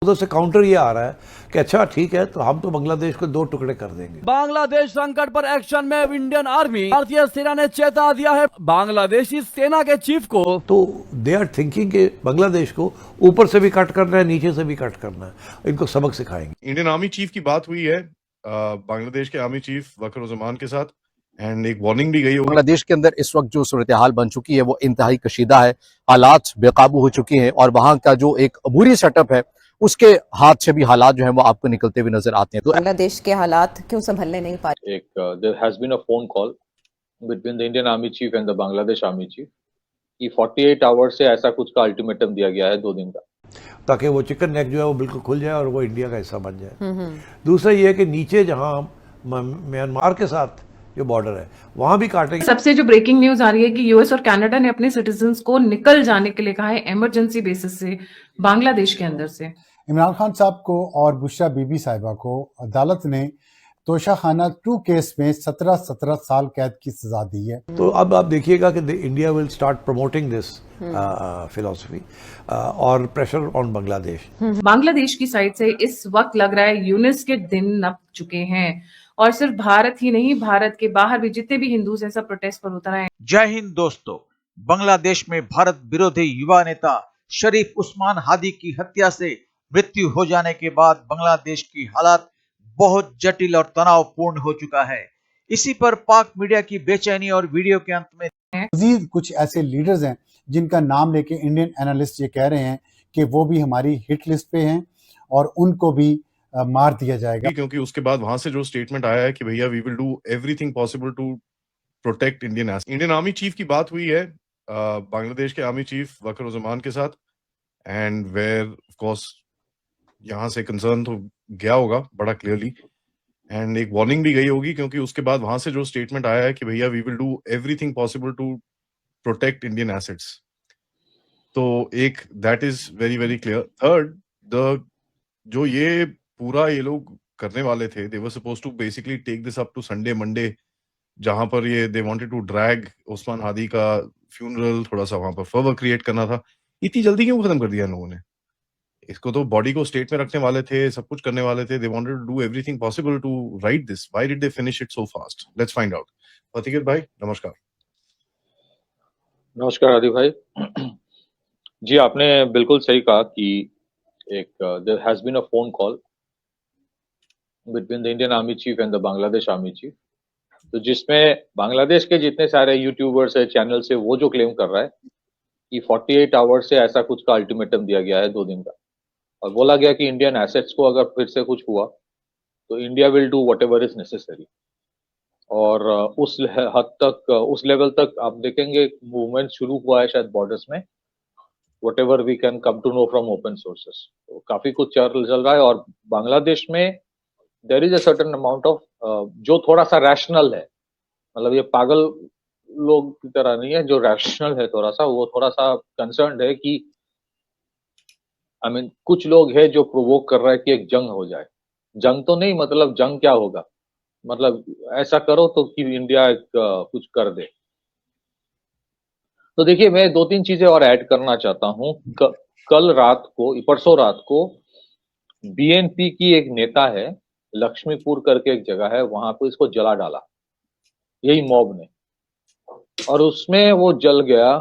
उधर से काउंटर ये आ रहा है कि अच्छा ठीक है तो हम तो बांग्लादेश को 2 टुकड़े कर देंगे। बांग्लादेश संकट पर एक्शन में इंडियन आर्मी, भारतीय सेना ने चेता दिया है बांग्लादेशी सेना के चीफ को। तो दे आर थिंकिंग कि बांग्लादेश को ऊपर से भी कट करना है, नीचे से भी कट करना है, इनको सबक सिखाएंगे। इंडियन आर्मी चीफ की बात हुई है बांग्लादेश के आर्मी चीफ वकरुज़्ज़मान के साथ, एंड एक वार्निंग भी गई होगी। बांग्लादेश के अंदर इस वक्त जो सूरत हाल बन चुकी है वो इंतहाई कशीदा है, हालात बेकाबू हो चुके हैं और वहां का जो एक अबूरी सेटअप है उसके हाथ से भी हालात जो है वो आपको निकलते हुए नजर आते हैं। तो बांग्लादेश के हालात क्यों संभलने नहीं पा रहे? there has been a phone call between the Indian Army Chief and the Bangladesh Army Chief कि 48 आवर्स से ऐसा कुछ का अल्टीमेटम दिया गया है 2 दिन का, ताकि वो चिकन नेक जो है वो बिल्कुल खुल जाए और वो इंडिया का हिस्सा बन जाए। दूसरा ये है कि नीचे जहाँ म्यांमार के साथ जो बॉर्डर है वहाँ भी काटेंगे। सबसे जो ब्रेकिंग न्यूज आ रही है कि यूएस और कनाडा ने अपने सिटीजन्स को निकल जाने के लिए कहा है इमरजेंसी बेसिस से बांग्लादेश के अंदर से। इमरान खान साहब को और बुशरा बीबी साहिबा को अदालत ने तोशाखाना 2 केस में 17 साल कैद की सजा दी है। तो अब आप देखिएगा कि India will start promoting this philosophy और प्रेशर ऑन बांग्लादेश। बांग्लादेश की साइड से इस वक्त लग रहा है यूनिस के दिन नप चुके हैं और सिर्फ भारत ही नहीं, भारत के बाहर भी जितने भी हिंदूज हैं सब प्रोटेस्ट पर उतर आए। जय हिंद दोस्तों। बांग्लादेश में भारत विरोधी युवा नेता शरीफ उस्मान हादी की हत्या से मृत्यु हो जाने के बाद बांग्लादेश की हालात बहुत जटिल और तनावपूर्ण हो चुका है। इसी पर पाक मीडिया की बेचैनी और वीडियो के अंत में मजीद कुछ ऐसे लीडर्स हैं जिनका नाम लेके इंडियन एनालिस्ट ये कह रहे हैं कि वो भी हमारी हिट लिस्ट पे हैं और उनको भी मार दिया जाएगा, क्योंकि उसके बाद वहां से जो स्टेटमेंट आया है कि भैया we will do everything possible to protect Indian assets. Indian army chief की बात हुई है बांग्लादेश के आर्मी चीफ वकरुज़्ज़मान के साथ, एंड वेयर ऑफ कोर्स यहाँ से कंसर्न तो गया होगा बड़ा क्लियरली, एंड एक वार्निंग भी गई होगी क्योंकि उसके बाद वहां से जो स्टेटमेंट आया है कि भैया we will do everything possible to protect Indian assets. तो एक that is very very clear. Third, the जो ये पूरा ये लोग करने वाले थे, they were supposed to basically take this up to Sunday Monday, जहां पर ये they wanted to drag Usman Hadi का फ्यूनरल, थोड़ा सा वहां पर फर्वर क्रिएट करना था। इतनी जल्दी क्यों खत्म कर दिया इन लोगों ने? इसको तो बॉडी को स्टेट में रखने वाले थे, सब कुछ करने वाले थे। They wanted to do everything possible to right this. Why did they finish it so fast? Let's find out. Fatik भाई नमस्कार। नमस्कार आदि भाई। जी आपने बिल्कुल सही कहा कि एक there has been a phone call between the Indian army chief and the Bangladesh army chief, तो जिसमें बांग्लादेश के जितने सारे यूट्यूबर्स है, चैनल से, वो जो क्लेम कर रहा है कि 48 आवर्स से ऐसा कुछ का अल्टीमेटम दिया गया है 2 दिन का, और बोला गया कि इंडियन एसेट्स को अगर फिर से कुछ हुआ तो India will do whatever is necessary. और उस हद तक, उस लेवल तक आप देखेंगे मूवमेंट शुरू हुआ है शायद बॉर्डर्स में, whatever we can come to know from open sources. तो काफी कुछ चल रहा है और बांग्लादेश में there is a certain amount of जो थोड़ा सा रैशनल है, मतलब ये पागल लोग की तरह नहीं है, जो रैशनल है थोड़ा सा, वो थोड़ा सा कंसर्न्ड है कि आई मीन कुछ लोग हैं जो प्रोवोक कर रहा है कि एक जंग हो जाए। जंग तो नहीं, मतलब जंग क्या होगा, मतलब ऐसा करो तो कि इंडिया एक कुछ कर दे। तो देखिए मैं 2-3 चीजें और ऐड करना चाहता हूँ। कल रात को, परसों रात को बीएनपी की एक नेता है, लक्ष्मीपुर करके एक जगह है, वहां पे इसको जला डाला यही मॉब ने, और उसमें वो जल गया।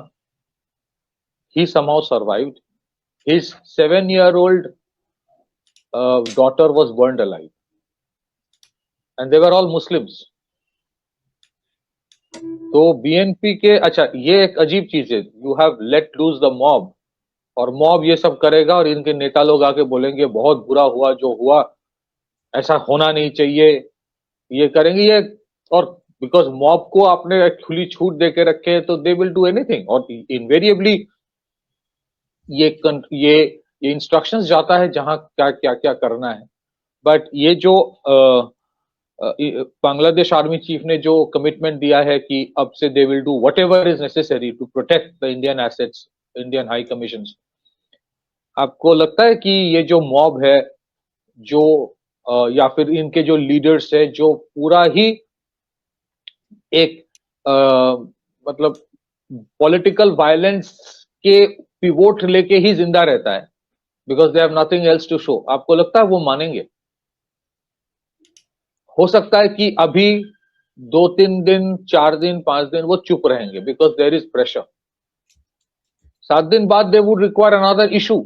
ही somehow survived. His 7-year-old daughter was burned alive, and they were all Muslims. तो बीएनपी के, अच्छा ये एक अजीब चीज है, you have let lose the mob, और मॉब ये सब करेगा और इनके नेता लोग आके बोलेंगे बहुत बुरा हुआ जो हुआ, ऐसा होना नहीं चाहिए, ये करेंगे ये। और बिकॉज मॉब को आपने खुली छूट दे के रखे है तो दे विल डू एनीथिंग, और इनवेरिएबली ये इंस्ट्रक्शंस जाता है जहां क्या क्या क्या करना है। बट ये जो बांग्लादेश आर्मी चीफ ने जो कमिटमेंट दिया है कि अब से they will do whatever is necessary to protect the Indian assets, Indian high commission, आपको लगता है कि ये जो मॉब है, जो या फिर इनके जो लीडर्स है, जो पूरा ही एक मतलब पॉलिटिकल वायलेंस के पिवोट लेके ही जिंदा रहता है, because they have nothing else to show. आपको लगता है वो मानेंगे? हो सकता है कि अभी 2-3 दिन, 4 दिन, 5 दिन वो चुप रहेंगे because there is pressure. 7 दिन बाद they would require another issue.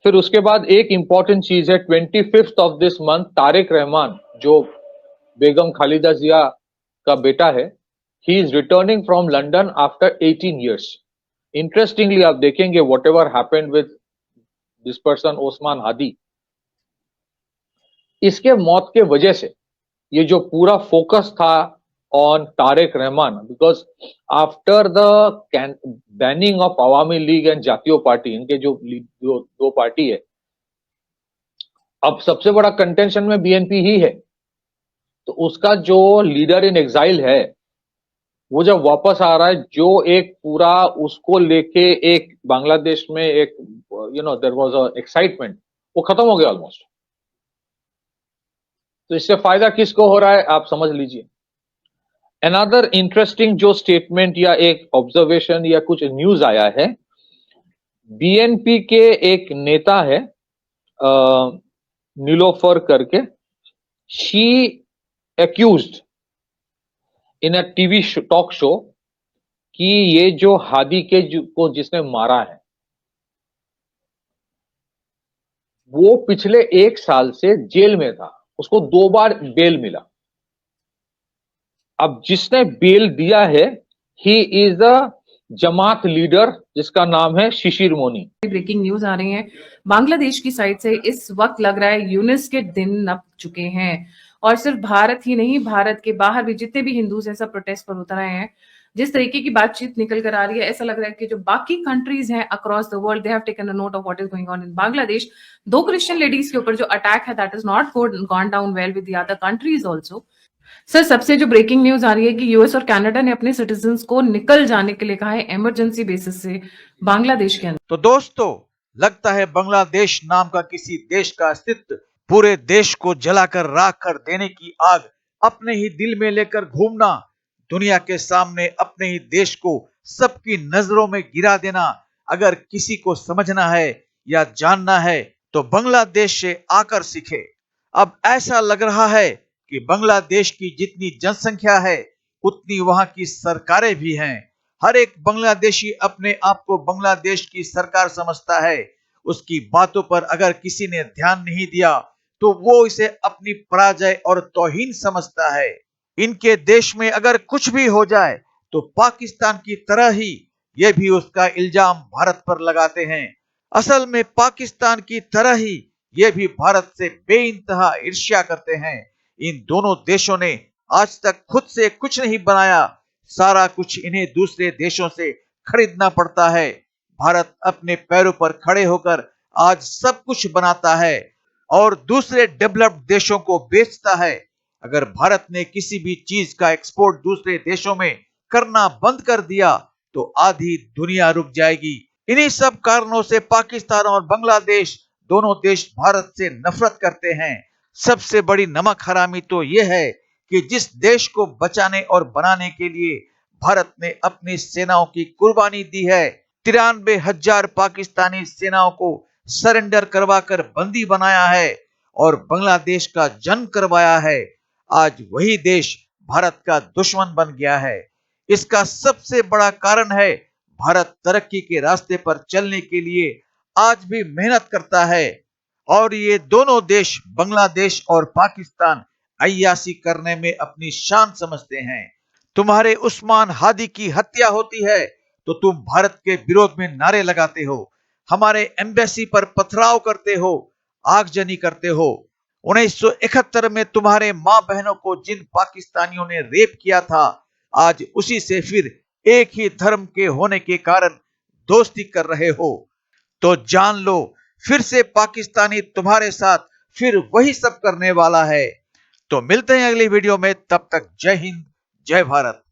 फिर उसके बाद एक इंपॉर्टेंट चीज है, 25th of this month Tariq Rahman जो बेगम खालिदा जिया का बेटा है, he is returning from London after 18 years. Interestingly आप देखेंगे whatever happened with this person Osman Hadi, इसके मौत के वजह से ये जो पूरा फोकस था on Tariq Rahman, because after the banning of Awami league and जातीय पार्टी, इनके जो दो पार्टी है, अब सबसे बड़ा कंटेंशन में बीएनपी ही है. तो उसका जो लीडर इन एग्जाइल है वो जब वापस आ रहा है, जो एक पूरा उसको लेके एक बांग्लादेश में एक देयर वाज अ एक्साइटमेंट, वो खत्म हो गया ऑलमोस्ट. तो इससे फायदा किसको हो रहा है आप समझ लीजिए. अनदर इंटरेस्टिंग जो स्टेटमेंट या एक ऑब्जर्वेशन या कुछ न्यूज आया है, बीएनपी के एक नेता है नीलोफर करके, she accused in a TV talk show कि ये जो हादी के को जिसने मारा है वो पिछले 1 साल से जेल में था, उसको 2 बार बेल मिला. अब जिसने बेल दिया है he is a Jamaat leader जिसका नाम है शिशिर मोनी. ब्रेकिंग न्यूज आ रही है बांग्लादेश की साइड से. इस वक्त लग रहा है यूनिस के दिन नप चुके हैं और सिर्फ भारत ही नहीं, भारत के बाहर भी जितने भी हिंदूज ऐसा प्रोटेस्ट पर उतर आए हैं, जिस तरीके की बातचीत निकल कर आ रही है, ऐसा लग रहा है कि जो बाकी कंट्रीज हैं across the world, they have taken a note of what is going on in Bangladesh. 2 Christian ladies के ऊपर जो अटैक है, that is not gone down well with the other countries also. Sir, सबसे जो ब्रेकिंग न्यूज आ रही है कि US और कनाडा ने अपने सिटीजन्स को निकल जाने के लिए कहा है इमरजेंसी बेसिस से बांग्लादेश के अंदर. तो दोस्तों, लगता है बांग्लादेश नाम का किसी देश का अस्तित्व पूरे देश को जलाकर राख कर देने की आग अपने ही दिल में लेकर घूमना, दुनिया के सामने अपने ही देश को सबकी नजरों में गिरा देना, अगर किसी को समझना है या जानना है तो बांग्लादेश से आकर सीखे. अब ऐसा लग रहा है कि बांग्लादेश की जितनी जनसंख्या है उतनी वहां की सरकारें भी हैं. हर एक बांग्लादेशी अपने आप को बांग्लादेश की सरकार समझता है. उसकी बातों पर अगर किसी ने ध्यान नहीं दिया तो वो इसे अपनी पराजय और तौहीन समझता है. इनके देश में अगर कुछ भी हो जाए तो पाकिस्तान की तरह ही ये भी उसका इल्जाम भारत पर लगाते हैं. असल में पाकिस्तान की तरह ही ये भी भारत से बेइंतहा ईर्ष्या करते हैं. इन दोनों देशों ने आज तक खुद से कुछ नहीं बनाया, सारा कुछ इन्हें दूसरे देशों से खरीदना पड़ता है. भारत अपने पैरों पर खड़े होकर आज सब कुछ बनाता है और दूसरे डेवलप्ड देशों को बेचता है. अगर भारत ने किसी भी चीज का एक्सपोर्ट दूसरे देशों में करना बंद कर दिया तो आधी दुनिया रुक जाएगी. इन्हीं सब कारणों से पाकिस्तान और बांग्लादेश दोनों देश भारत से नफरत करते हैं. सबसे बड़ी नमक हरामी तो यह है कि जिस देश को बचाने और बनाने के लिए भारत ने अपनी सेनाओं की कुर्बानी दी है, 93,000 पाकिस्तानी सेनाओं को सरेंडर करवाकर बंदी बनाया है और बांग्लादेश का जंग करवाया है, आज वही देश भारत का दुश्मन बन गया है. इसका सबसे बड़ा कारण है भारत तरक्की के रास्ते पर चलने के लिए आज भी मेहनत करता है और ये दोनों देश बांग्लादेश और पाकिस्तान अय्याशी करने में अपनी शान समझते हैं. तुम्हारे उस्मान हादी की हत्या होती है तो तुम भारत के विरोध में नारे लगाते हो, हमारे एम्बेसी पर पथराव करते हो, आगजनी करते हो. 1971 में तुम्हारे मां बहनों को जिन पाकिस्तानियों ने रेप किया था, आज उसी से फिर एक ही धर्म के होने के कारण दोस्ती कर रहे हो. तो जान लो, फिर से पाकिस्तानी तुम्हारे साथ फिर वही सब करने वाला है. तो मिलते हैं अगली वीडियो में, तब तक जय हिंद, जय भारत.